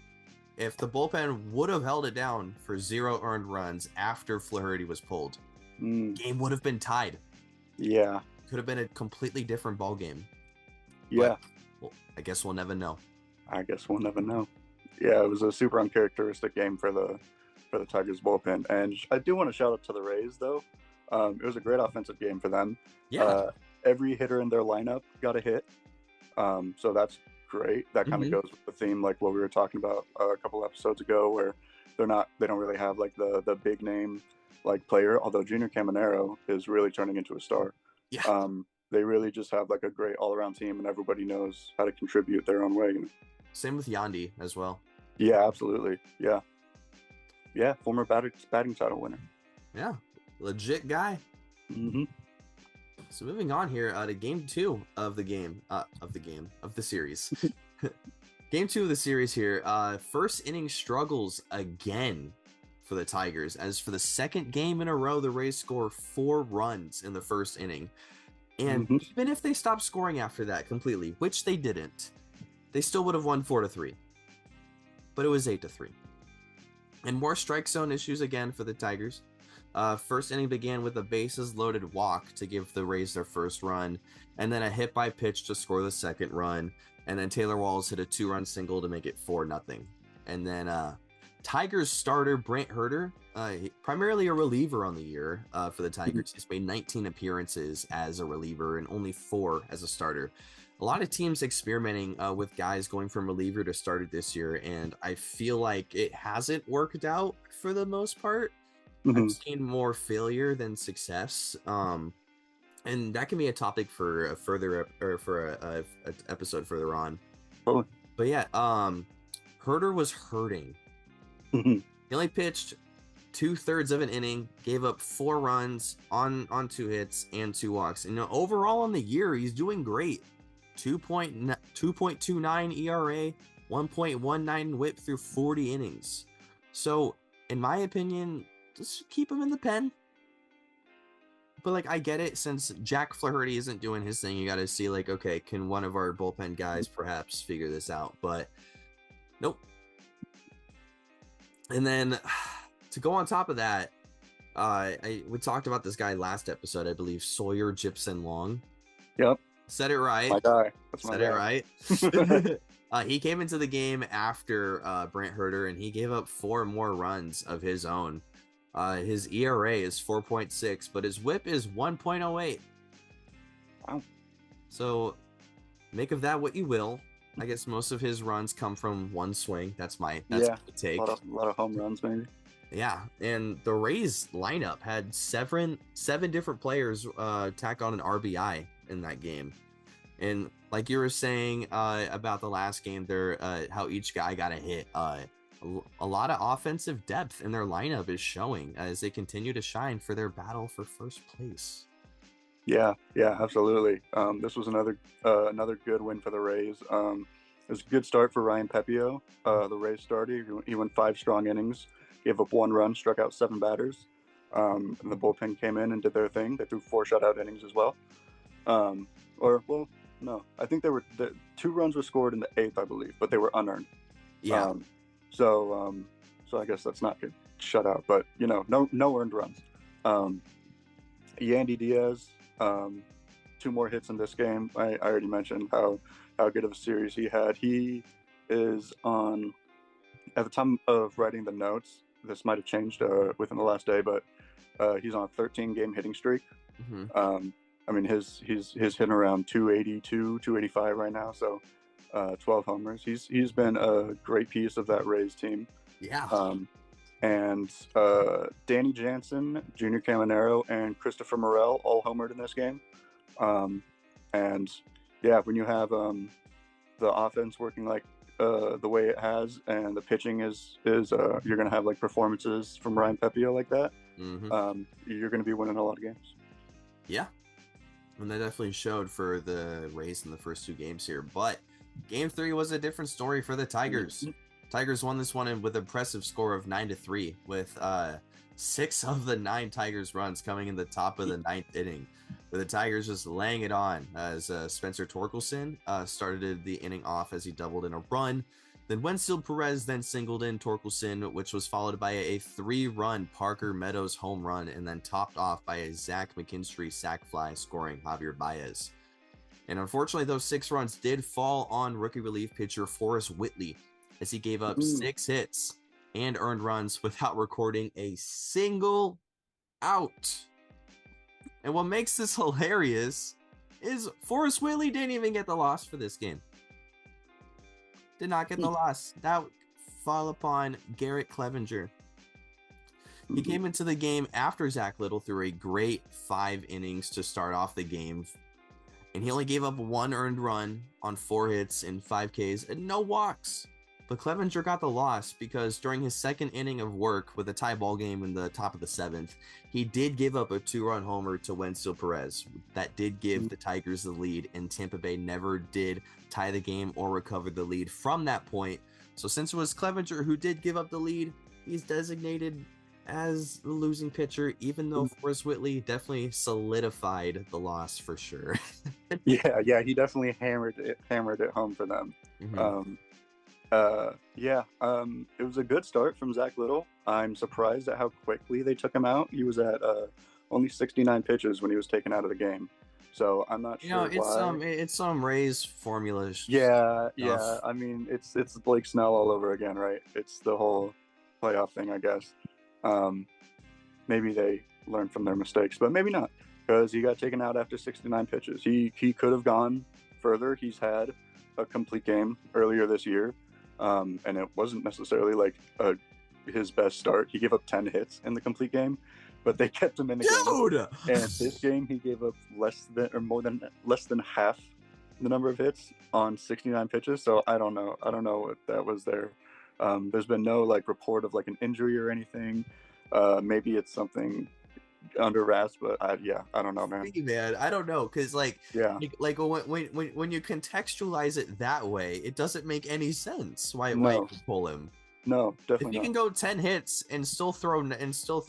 if the bullpen would have held it down for 0 earned runs after Flaherty was pulled, game would have been tied. Yeah. Could have been a completely different ball game. Yeah. But, well, I guess we'll never know. Yeah, it was a super uncharacteristic game for the Tigers bullpen, and I do want to shout out to the Rays though. It was a great offensive game for them. Yeah. Every hitter in their lineup got a hit, so that's great. That kind of goes with the theme, like what we were talking about a couple episodes ago, where they don't really have like the big name like player, although Junior Caminero is really turning into a star. Yeah. They really just have like a great all-around team, and everybody knows how to contribute their own way. Same with Yandy as well. Yeah, absolutely. Yeah, former batting title winner. Yeah, legit guy. So moving on here to game 2 of the series. Game 2 of the series here. First inning struggles again for the Tigers, as for the second game in a row, the Rays score 4 runs in the first inning. And even if they stopped scoring after that completely, which they didn't, they still would have won 4-3. But it was 8-3. And more strike zone issues again for the Tigers. First inning began with a bases loaded walk to give the Rays their first run, and then a hit by pitch to score the second run, and then Taylor Walls hit a 2-run single to make it 4-0. And then Tigers starter Brent Herter, primarily a reliever on the year for the Tigers. He's made 19 appearances as a reliever and only 4 as a starter. A lot of teams experimenting with guys going from reliever to starter this year, and I feel like it hasn't worked out for the most part. I've seen more failure than success, and that can be a topic for a further a episode further on. Totally. But yeah, Herter was hurting. He only pitched 2/3 of an inning, gave up 4 runs on 2 hits and 2 walks. And overall on the year, he's doing great. 2.29 ERA, 1.19 WHIP through 40 innings. So, in my opinion, just keep him in the pen. But like, I get it, since Jack Flaherty isn't doing his thing, you got to see like, okay, can one of our bullpen guys perhaps figure this out? But nope. And then to go on top of that, we talked about this guy last episode, I believe, Sawyer Gibson Long. Yep. Said it right. My guy. Said it right. He came into the game after Brent Herter, and he gave up 4 more runs of his own. His ERA is 4.6, but his WHIP is 1.08. Wow. So make of that what you will. I guess most of his runs come from one swing. That's my take. A lot of home runs, maybe. Yeah, and the Rays lineup had seven different players tack on an RBI in that game. And like you were saying about the last game there, how each guy got a hit. a lot of offensive depth in their lineup is showing as they continue to shine for their battle for first place. Yeah, absolutely. This was another good win for the Rays. It was a good start for Ryan Pepio, the Rays starter. He went 5 strong innings, gave up 1 run, struck out 7 batters. And the bullpen came in and did their thing. They threw 4 shutout innings as well. I think 2 runs were scored in the 8th, I believe, but they were unearned. Yeah. So I guess that's not good shutout, but no earned runs. Yandy Diaz, 2 more hits in this game. I already mentioned how good of a series he had. He is on, at the time of writing the notes, this might have changed within the last day, but he's on a 13-game hitting streak. Mm-hmm. I mean, he's hitting around 282, 285 right now. So 12 homers. He's been a great piece of that Rays team. Yeah. And Danny Jansen, Junior Caminero, and Christopher Morel all homered in this game. And yeah, when you have the offense working like the way it has, and the pitching is you're going to have like performances from Ryan Pepio like that. Mm-hmm. You're going to be winning a lot of games. Yeah. And that definitely showed for the Rays in the first 2 games here. But game 3 was a different story for the Tigers. Mm-hmm. Tigers won this one with an impressive score of 9-3, with 6 of the 9 Tigers runs coming in the top of the 9th inning, with the Tigers just laying it on as Spencer Torkelson started the inning off as he doubled in a run. Then Wenzel Perez then singled in Torkelson, which was followed by a 3-run Parker Meadows home run, and then topped off by a Zach McKinstry sac fly, scoring Javier Baez. And unfortunately, those 6 runs did fall on rookie relief pitcher Forrest Whitley, as he gave up 6 hits and earned runs without recording a single out. And what makes this hilarious is Forrest Whitley didn't even get the loss for this game. Did not get the loss. That fall upon Garrett Clevenger. He came into the game after Zach Little threw a great 5 innings to start off the game. And he only gave up 1 earned run on 4 hits and 5 Ks and no walks. But Clevenger got the loss because during his second inning of work with a tie ball game in the top of the 7th, he did give up a 2-run homer to Wenzel Perez. That did give the Tigers the lead, and Tampa Bay never did tie the game or recover the lead from that point. So since it was Clevenger who did give up the lead, he's designated as the losing pitcher, even though Forrest Whitley definitely solidified the loss for sure. Yeah, he definitely hammered it home for them. Mm-hmm. It was a good start from Zach Little. I'm surprised at how quickly they took him out. He was at only 69 pitches when he was taken out of the game. So I'm not sure why. It's some Rays formula. Yeah. I mean, it's Blake Snell all over again, right? It's the whole playoff thing, I guess. Maybe they learned from their mistakes, but maybe not, because he got taken out after 69 pitches. He could have gone further. He's had a complete game earlier this year. And it wasn't necessarily like his best start. He gave up 10 hits in the complete game, but they kept him in the game. And this game, he gave up less than half the number of hits on 69 pitches. So I don't know what that was there. There's been no like report of like an injury or anything. Maybe it's something under wraps, but I don't know, man. I don't know, because when you contextualize it that way, it doesn't make any sense why you pull him. No, definitely. If you can go 10 hits and still throw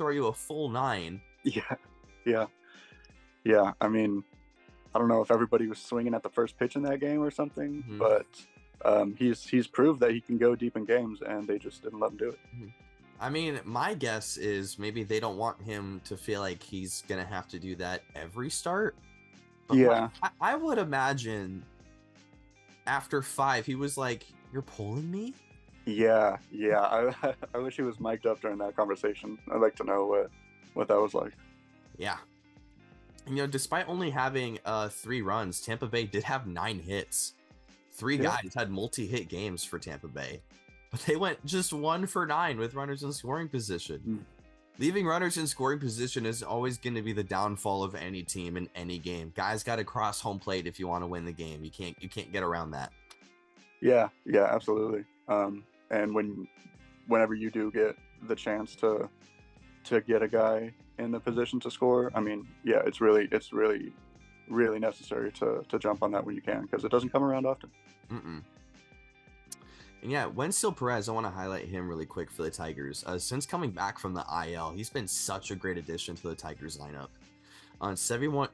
you a full 9. Yeah. I mean, I don't know if everybody was swinging at the first pitch in that game or something, but he's proved that he can go deep in games, and they just didn't let him do it. I mean, my guess is maybe they don't want him to feel like he's going to have to do that every start. But yeah. I would imagine after 5, he was like, "You're pulling me?" Yeah. I wish he was mic'd up during that conversation. I'd like to know what that was like. Yeah. Despite only having 3 runs, Tampa Bay did have 9 hits. 3 guys had multi-hit games for Tampa Bay. But they went just 1 for 9 with runners in scoring position. Leaving runners in scoring position is always going to be the downfall of any team in any game. Guys got to cross home plate if you want to win the game. You can't get around that. Yeah, absolutely. And when whenever you do get the chance to get a guy in the position to score, I mean, yeah, it's really necessary to jump on that when you can, because it doesn't come around often. Mm-mm. And yeah, Wenzel Perez, I want to highlight him really quick for the Tigers. Since coming back from the IL, he's been such a great addition to the Tigers lineup. On 71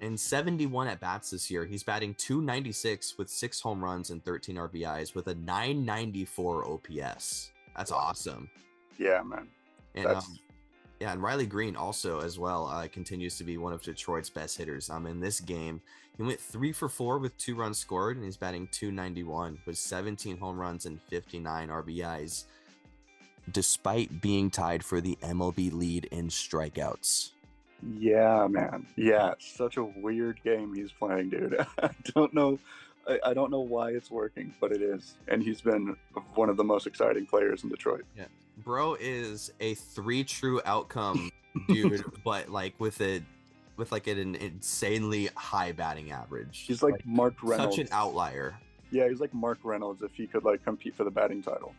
at bats this year, he's batting .296 with 6 home runs and 13 RBIs with a .994 OPS. That's awesome. Yeah, man. And yeah, and Riley Green also as well continues to be one of Detroit's best hitters. In this game, he went 3 for 4 with 2 runs scored, and he's batting .291 with 17 home runs and 59 RBIs, despite being tied for the MLB lead in strikeouts. Yeah, man. Yeah, such a weird game he's playing, dude. I don't know why it's working, but it is, and he's been one of the most exciting players in Detroit. Yeah. Bro is a 3 true outcome dude, but like with an insanely high batting average. He's like Mark Reynolds. Such an outlier. Yeah, he's like Mark Reynolds if he could like compete for the batting title.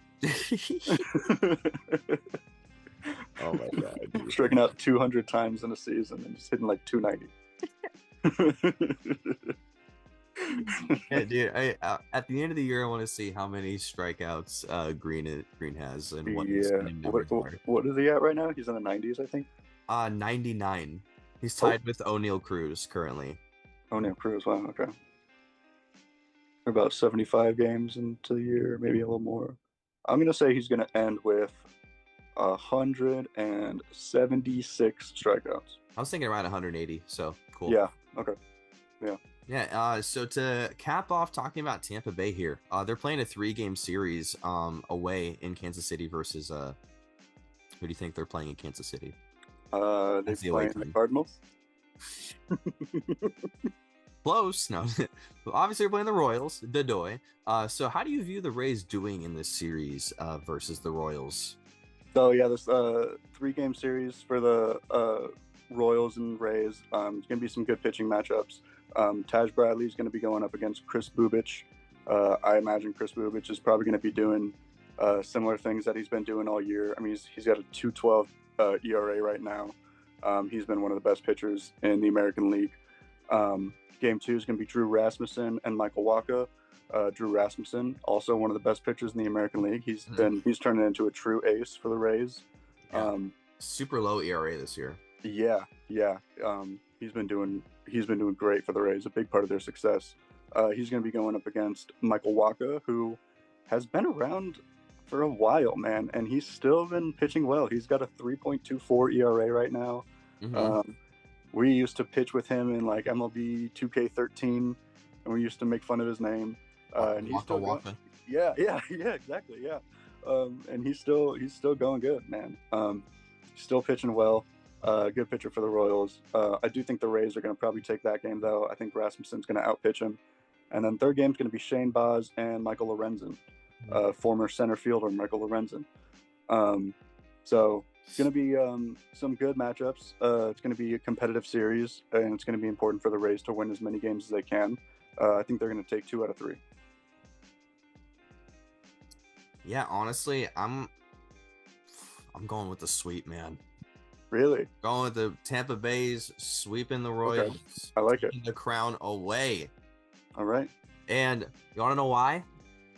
Oh my god. Dude. Striking out 200 times in a season and just hitting like 290. Yeah, dude. At the end of the year, I want to see how many strikeouts Green has and what his numbers are. What is he at right now? He's in the 90s, I think. 99. He's tied with O'Neal Cruz currently. O'Neal Cruz, wow, okay. About 75 games into the year, maybe a little more. I'm gonna say he's gonna end with 176 strikeouts. I was thinking around 180, so cool. Yeah, okay. Yeah. Yeah, so to cap off talking about Tampa Bay here, they're playing a 3-game series away in Kansas City versus who do you think they're playing in Kansas City? They're playing the Cardinals. Close. No. Obviously, they're playing the Royals, Dodoy. So how do you view the Rays doing in this series versus the Royals? So yeah, this 3-game series for the Royals and Rays. It's going to be some good pitching matchups. Taj Bradley is going to be going up against Chris Bubich. I imagine Chris Bubich is probably going to be doing similar things that he's been doing all year. I mean, he's got a 2.12 ERA right now. He's been one of the best pitchers in the American League. Game 2 is going to be Drew Rasmussen and Michael Wacha. Drew Rasmussen, also one of the best pitchers in the American League. He's turning into a true ace for the Rays. Super low ERA this year. Yeah. He's been doing great for the Rays. A big part of their success. He's going to be going up against Michael Wacha, who has been around for a while, man, and he's still been pitching well. He's got a 3.24 ERA right now. Mm-hmm. We used to pitch with him in like MLB 2K13, and we used to make fun of his name. And he's still going, yeah, exactly, yeah. And he's still going good, man. Still pitching well. Good pitcher for the Royals. I do think the Rays are going to probably take that game, though. I think Rasmussen's going to outpitch him. And then third game's going to be Shane Baz and Michael Lorenzen, former center fielder Michael Lorenzen. So it's going to be some good matchups. It's going to be a competitive series, and it's going to be important for the Rays to win as many games as they can. I think they're going to take 2 out of 3. Yeah, honestly, I'm going with the sweep, man. Really? Going with the Tampa Bay's sweeping the Royals. Okay. I like it. The crown away. All right. And you want to know why?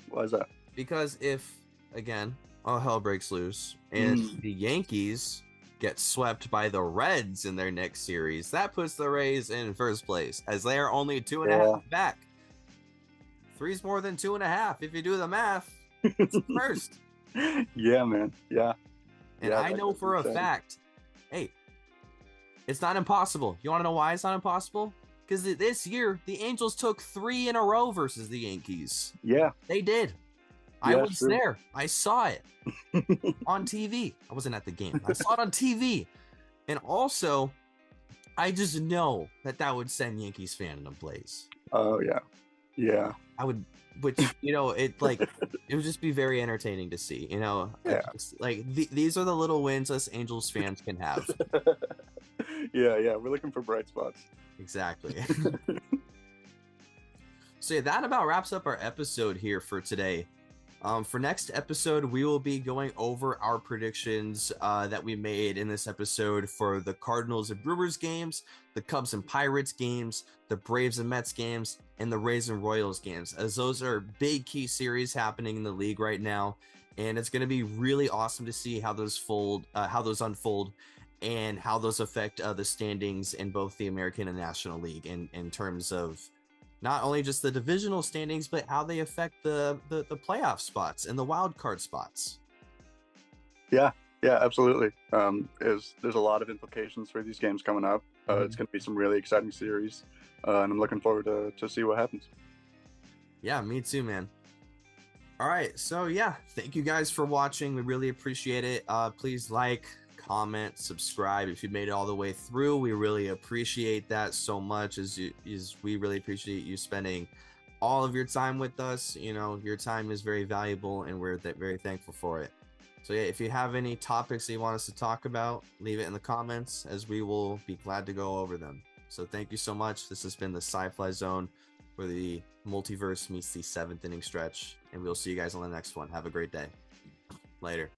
Why is that? Because if, again, all hell breaks loose and the Yankees get swept by the Reds in their next series, that puts the Rays in first place as they are only 2.5 back. 3's more than 2.5 if you do the math. It's first. Yeah, man. Yeah. And I know for a fact, hey, it's not impossible. You want to know why it's not impossible? Because this year, the Angels took 3 in a row versus the Yankees. Yeah. They did. I was there. I saw it on TV. I wasn't at the game. I saw it on TV. And also, I just know that would send Yankees fandom plays. Oh, yeah. Yeah. I would, which, it would just be very entertaining to see, Yeah. These are the little wins us Angels fans can have. Yeah. We're looking for bright spots. Exactly. So yeah, that about wraps up our episode here for today. For next episode, we will be going over our predictions that we made in this episode for the Cardinals and Brewers games, the Cubs and Pirates games, the Braves and Mets games, and the Rays and Royals games, as those are big key series happening in the league right now. And it's going to be really awesome to see how those unfold, and how those affect the standings in both the American and National League in terms of not only just the divisional standings, but how they affect the playoff spots and the wild card spots. Yeah, absolutely. There's a lot of implications for these games coming up. It's going to be some really exciting series, and I'm looking forward to see what happens. Yeah, me too, man. All right, so yeah, thank you guys for watching. We really appreciate it. Please like, comment, subscribe if you made it all the way through. We really appreciate that so much, as we really appreciate you spending all of your time with us. You know, your time is very valuable, and we're very thankful for it. So yeah, if you have any topics that you want us to talk about, leave it in the comments, as we will be glad to go over them. So thank you so much. This has been the Sci-Fly Zone, where the multiverse meets the 7th inning stretch, and we'll see you guys on the next one. Have a great day. Later.